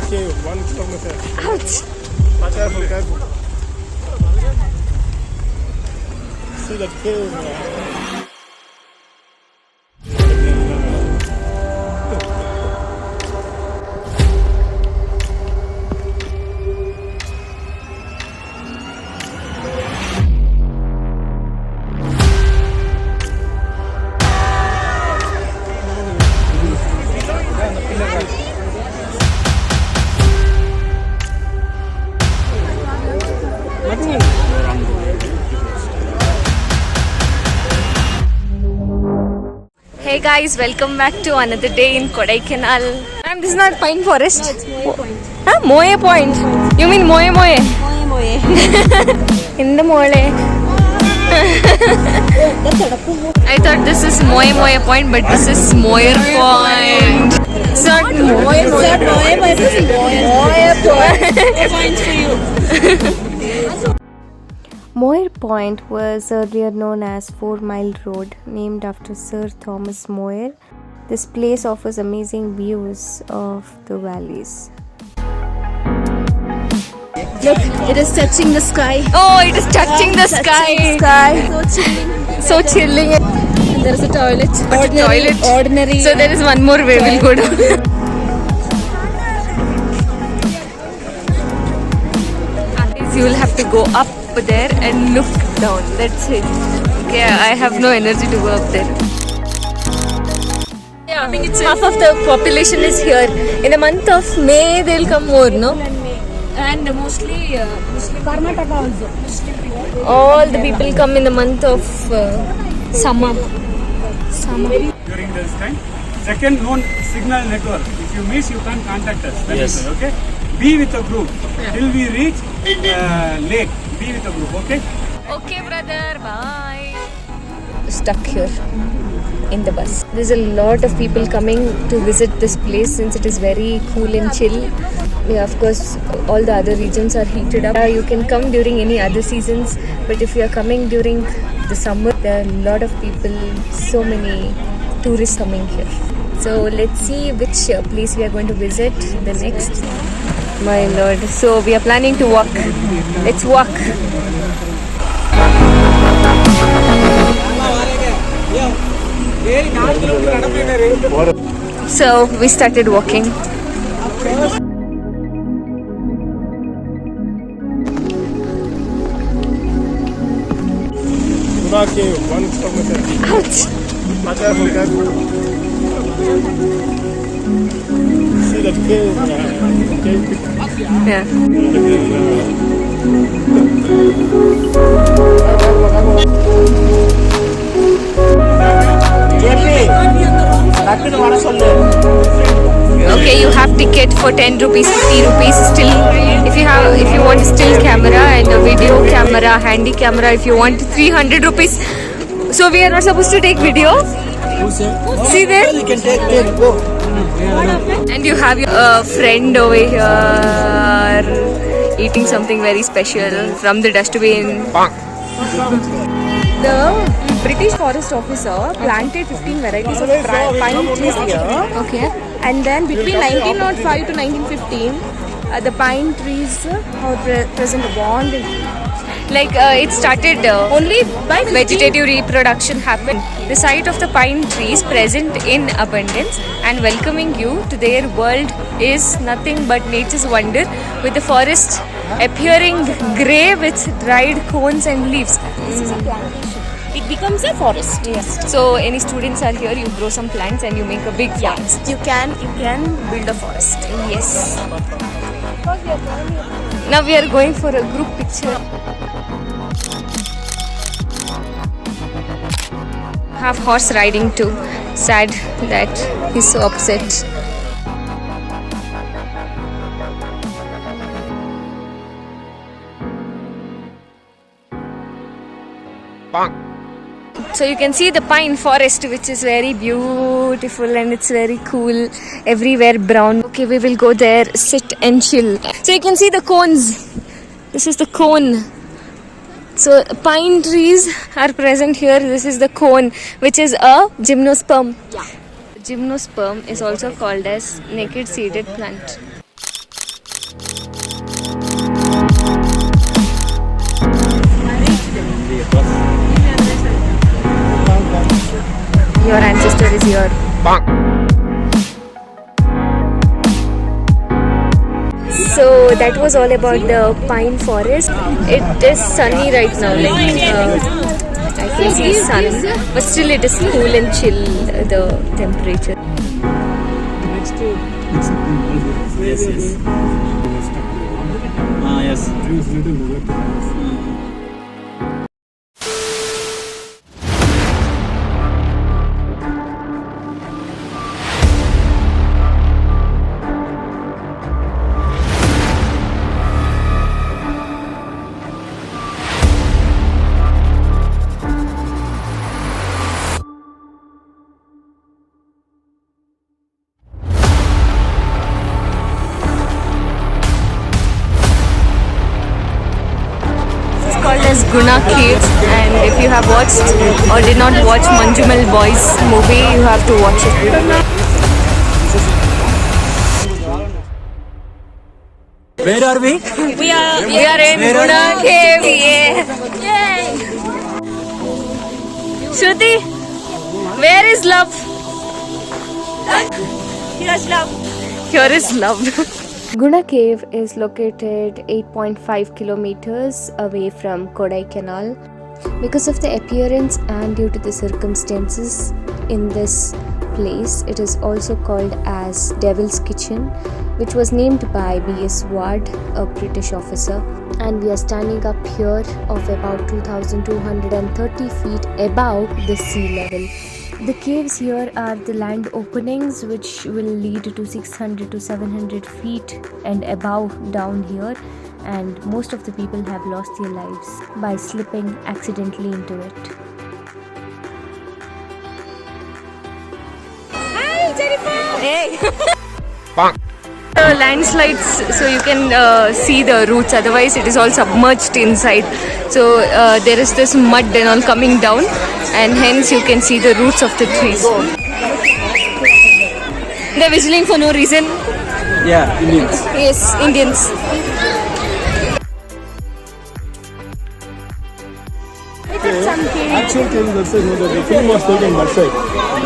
cave, 1 kilometer. Ouch. Careful, careful. See that cave? Hey guys, welcome back to another day in Kodaikanal. Ma'am, this is not Pine Forest. No, it's Moe Point. Huh? Moe Point. You mean Moe Moe? Moe. In the Mole. I thought this is Moe Moe Point, but this is Moir Point. It's not Moe It's Moe. not Moe, but it's Moe Point. Points for you. Moir Point was earlier known as 4 Mile Road, named after Sir Thomas Moir. This place offers amazing views of the valleys. Look, it is touching the sky. Oh, it is touching the sky. So chilling. So chilling. And there is a toilet. But a toilet. Ordinary. So there is one more way we'll go down. You will have to go up there and look down. That's it. Okay, I have no energy to go up there. Yeah, I think it's half of the population is here. In the month of May, they'll come more, no? And mostly Karnataka also. All the people come in the month of summer. During this time. Second, known signal network. If you miss, you can't contact us. That is why, okay? Be with a group till we reach lake. Be with a group, okay? Okay, brother. Bye. Stuck here in the bus. There's a lot of people coming to visit this place since it is very cool and chill. Yeah, of course, all the other regions are heated up. You can come during any other seasons, but if you are coming during the summer, there are a lot of people, so many tourists coming here. So let's see which place we are going to visit the next. My lord. So we are planning to walk. Let's walk. So we started walking. Cave, 1 kilometer. Ouch. Careful, careful. See that cave? Yeah. Okay, you have ticket for 10 rupees, 50 rupees still. If you want still camera and a video camera, handy camera, if you want 300 rupees. So we are not supposed to take video. See there? You can take it, go. And you have your friend over here eating something very special from the dustbin. The British Forest Officer planted 15 varieties of pine trees here. Okay. And then between 1905 to 1915, the pine trees are present abundant. Like it started Only by vegetative reproduction happened. The sight of the pine trees present in abundance and welcoming you to their world is nothing but nature's wonder, with the forest appearing grey with dried cones and leaves. This is a plantation. It becomes a forest. Yes. So any students are here, you grow some plants and you make a big forest. You can build a forest. Yes. Now we are going for a group picture. Have horse riding too. Sad that he's so upset. So you can see the pine forest, which is very beautiful and it's very cool. Everywhere brown. Okay, we will go there, sit and chill. So you can see the cones. This is the cone. So pine trees are present here. This is the cone, which is a gymnosperm. Yeah. Gymnosperm is also called as naked seeded plant. Your ancestor is here. So that was all about the pine forest. It is sunny right now, like I can see sun, but still it is cool and chill, the temperature. Yes. Yes. Called as Guna Caves, and if you have watched or did not watch Manjumal Boys movie, you have to watch it. Where are we? We are in Guna Cave. Yay! Shruti, where is love? Here is love. Guna Cave is located 8.5 kilometers away from Kodaikanal. Because of the appearance and due to the circumstances in this place, it is also called as Devil's Kitchen, which was named by B.S. Ward, a British officer. And we are standing up here of about 2,230 feet above the sea level. The caves here are the land openings which will lead to 600 to 700 feet and above down here, and most of the people have lost their lives by slipping accidentally into it. Landslides, so you can see the roots, otherwise it is all submerged inside. So there is this mud and all coming down, and hence you can see the roots of the trees. They're whistling for no reason. Yeah, Indians. Yes, Indians. Actual cave that side, no, the film was taken that side.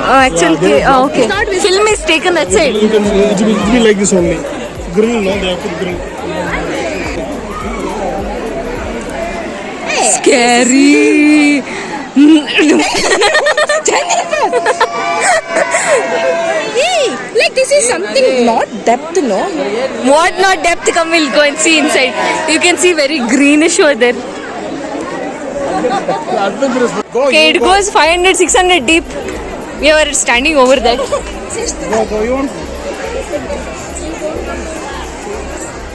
Actual cave, okay. Film is taken that side. You can, it will be like this only. Grill, no? They have put grill. Scary. Like this is something not depth, no? What not depth? Come, we'll go and see inside. You can see very greenish over there. Adventurous. Go, Okay, it goes 500, 600 deep. We were standing over that. Go, you want?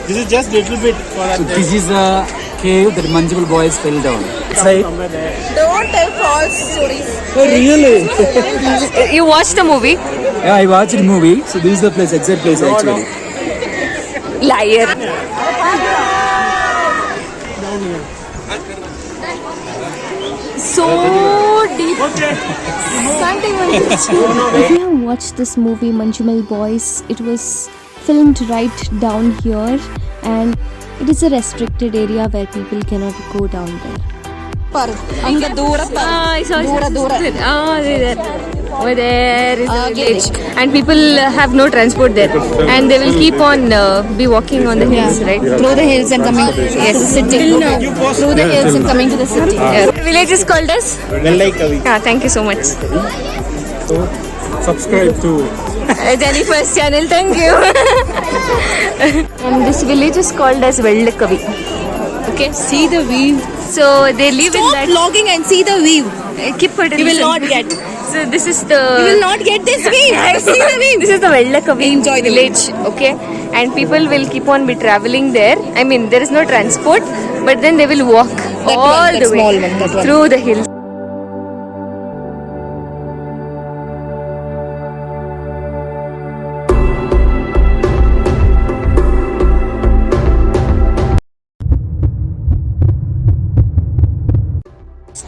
This is just little bit for us. So this is a cave that Manjumal Boys fell down. Right? Don't tell false stories. Oh, really? You watched the movie? Yeah, I watched the movie. So this is the place, exact place actually. Liar. So deep. Can't even. If you have watched this movie Manjumal Boys, it was filmed right down here, and it is a restricted area where people cannot go down there. I saw there. Over there is a village, and people have no transport there, and they will keep on be walking on the hills, right? Through the hills and coming to the city. Through the hills and coming to the city. The village is called as? Vellaikavi. Thank you so much. So, subscribe to Jennifer's channel, thank you. And this village is called as Vellaikavi. Okay, See the view. so they live in Stop that. vlogging and see the view. Keep it. You will not get. So this is the. You will not get this view. See the view. This is the Vellaikavi Enjoy the village, okay? And people will keep on be traveling there. I mean, there is no transport, but then they will walk all the way small one, that one. through the hills.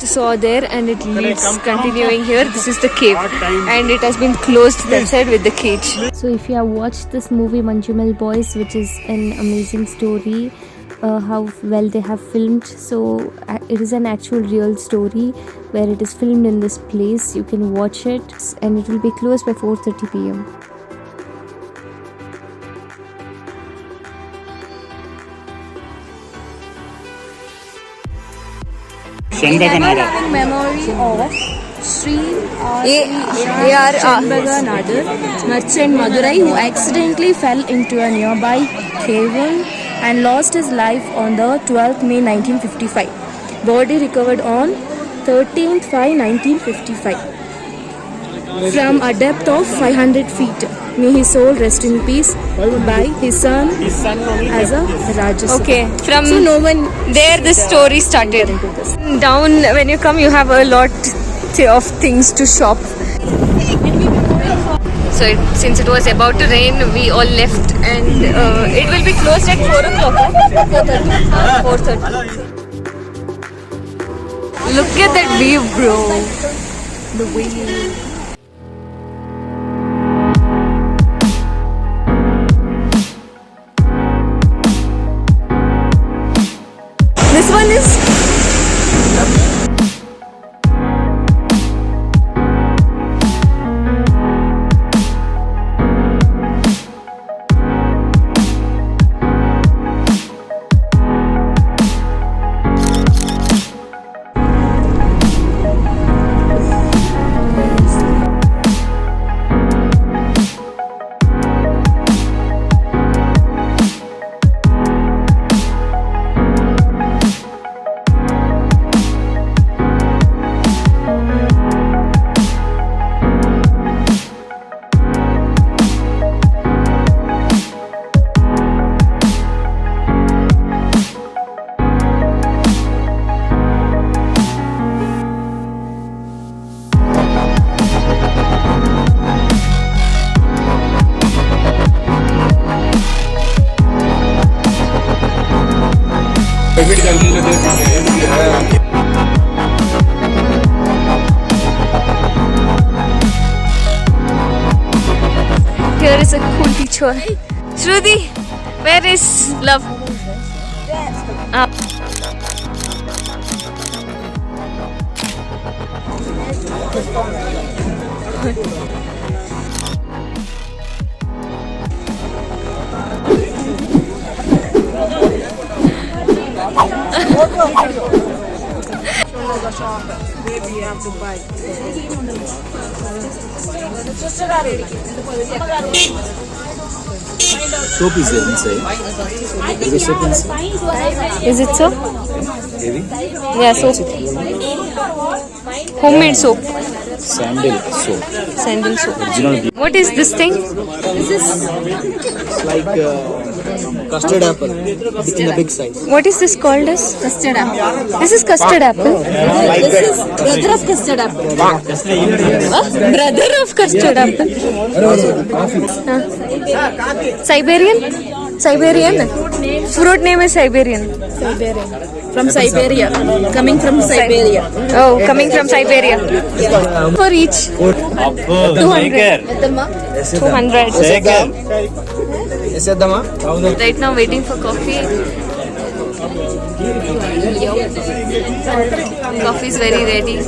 Saw there, and it leads continuing here. This is the cave, and it has been closed that side with the cage. So if you have watched this movie Manjumal Boys, which is an amazing story how well they have filmed. So it is an actual real story where it is filmed in this place. You can watch it, and it will be closed by 4:30 p.m. In memory of Sri A.R. Shanbhaganadar, merchant Madurai, who accidentally fell into a nearby cave and lost his life on the 12th May 1955. Body recovered on 13th May 1955 from a depth of 500 feet. May his soul rest in peace. By his son as a Rajasubha. Okay, from So no one there the story started. Down when you come, you have a lot of things to shop. So since it was about to rain, we all left, and it will be closed at 4 o'clock. 4:30. Look at that view, bro. The view. This one is here is a cool teacher. Shruti, where is love? Soap is there inside. There is soap inside. Is it so? Heavy. Yeah, soap. Homemade soap. Sandal soap. Sandal soap. Original. What is this thing? It's like custard apple in the big size. What is this called as? custard apple. This is custard apple. Like This is brother of custard apple. Brother of custard apple. Siberian? Siberian? Fruit name is Siberian. From Siberia. Coming from Siberia. Oh, coming from Siberia. For each 200. 200. Right now waiting for coffee. Coffee is very ready.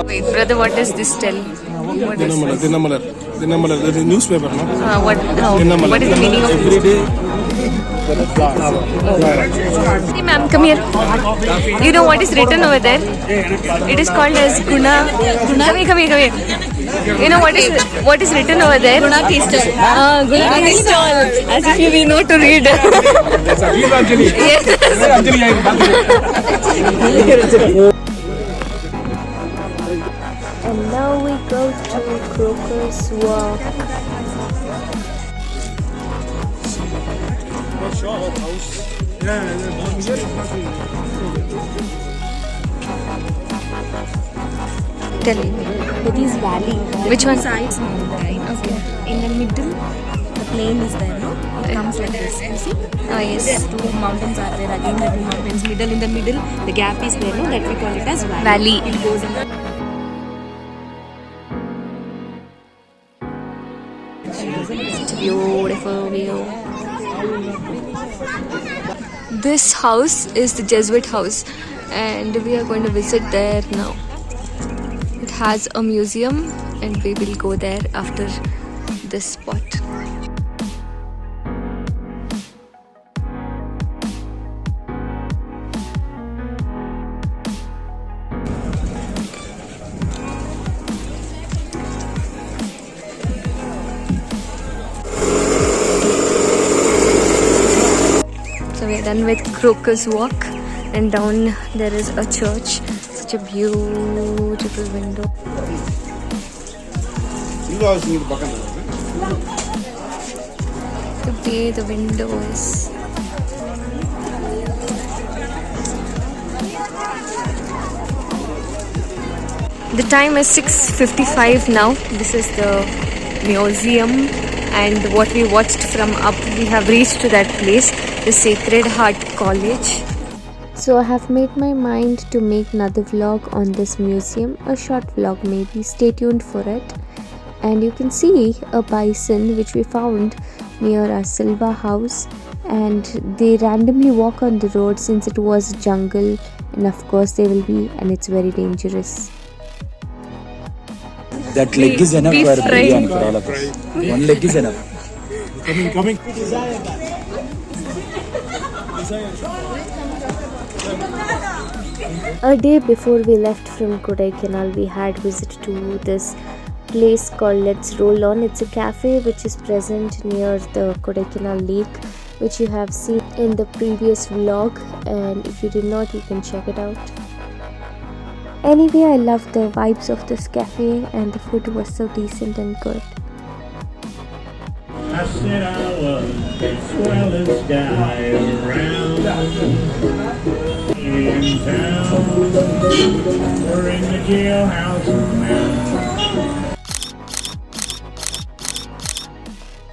Wait, brother, what does this tell? What is Dinamalar. That is newspaper, no? what is the meaning of Every day. Hey ma'am, come here. You know what is written over there? It is called as Guna. Come here. You know what is written over there? Guna tea stall. Guna tea stall. As if we know to read. Yes. And now we go to Croker's Walk. Tell me. It is valley. Which one? Sides mountain. Okay. In the middle, the plain is there, no? It comes like this. You see? Oh yes. Two mountains are there. Again, the two mountains. In the middle, the gap is there, no? That we call it as valley. It goes in the Such a beautiful view. This house is the Jesuit house, and we are going to visit there now. It has a museum, and we will go there after this spot. So we are done with Crocus Walk, and down there is a church. Such a beautiful window. The way the window is. The time is 6:55 now. This is the museum, and what we watched from up, we have reached to that place, the Sacred Heart College. So I have made my mind to make another vlog on this museum, a short vlog maybe. Stay tuned for it. And you can see a bison which we found near our Silva house, and they randomly walk on the road since it was jungle, and of course they will be, and it's very dangerous. That leg is enough Beef for fry. biryani for all of us. One leg is enough. Coming. A day before we left from Kodaikanal, we had visit to this place called Let's Roll On. It's a cafe which is present near the Kodaikanal lake, which you have seen in the previous vlog, and if you did not, you can check it out. Anyway, I loved the vibes of this cafe, and the food was so decent and good. I said I was swellest guy around in town. We're in the jailhouse now.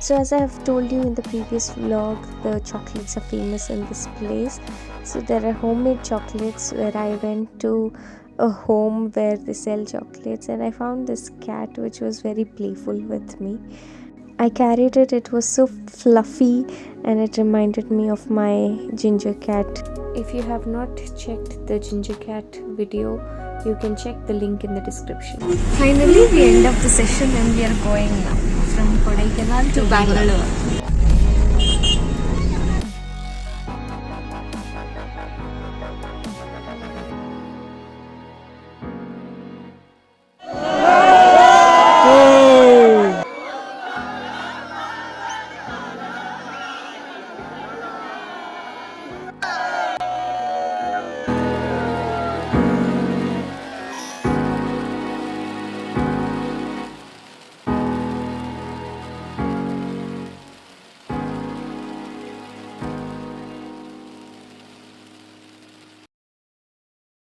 So as I have told you in the previous vlog, the chocolates are famous in this place. So there are homemade chocolates where I went to a home where they sell chocolates, and I found this cat which was very playful with me. I carried it, it was so fluffy, and it reminded me of my ginger cat. If you have not checked the ginger cat video, you can check the link in the description. Finally, we end up the session, and we are going from Kodaikanal to Bangalore.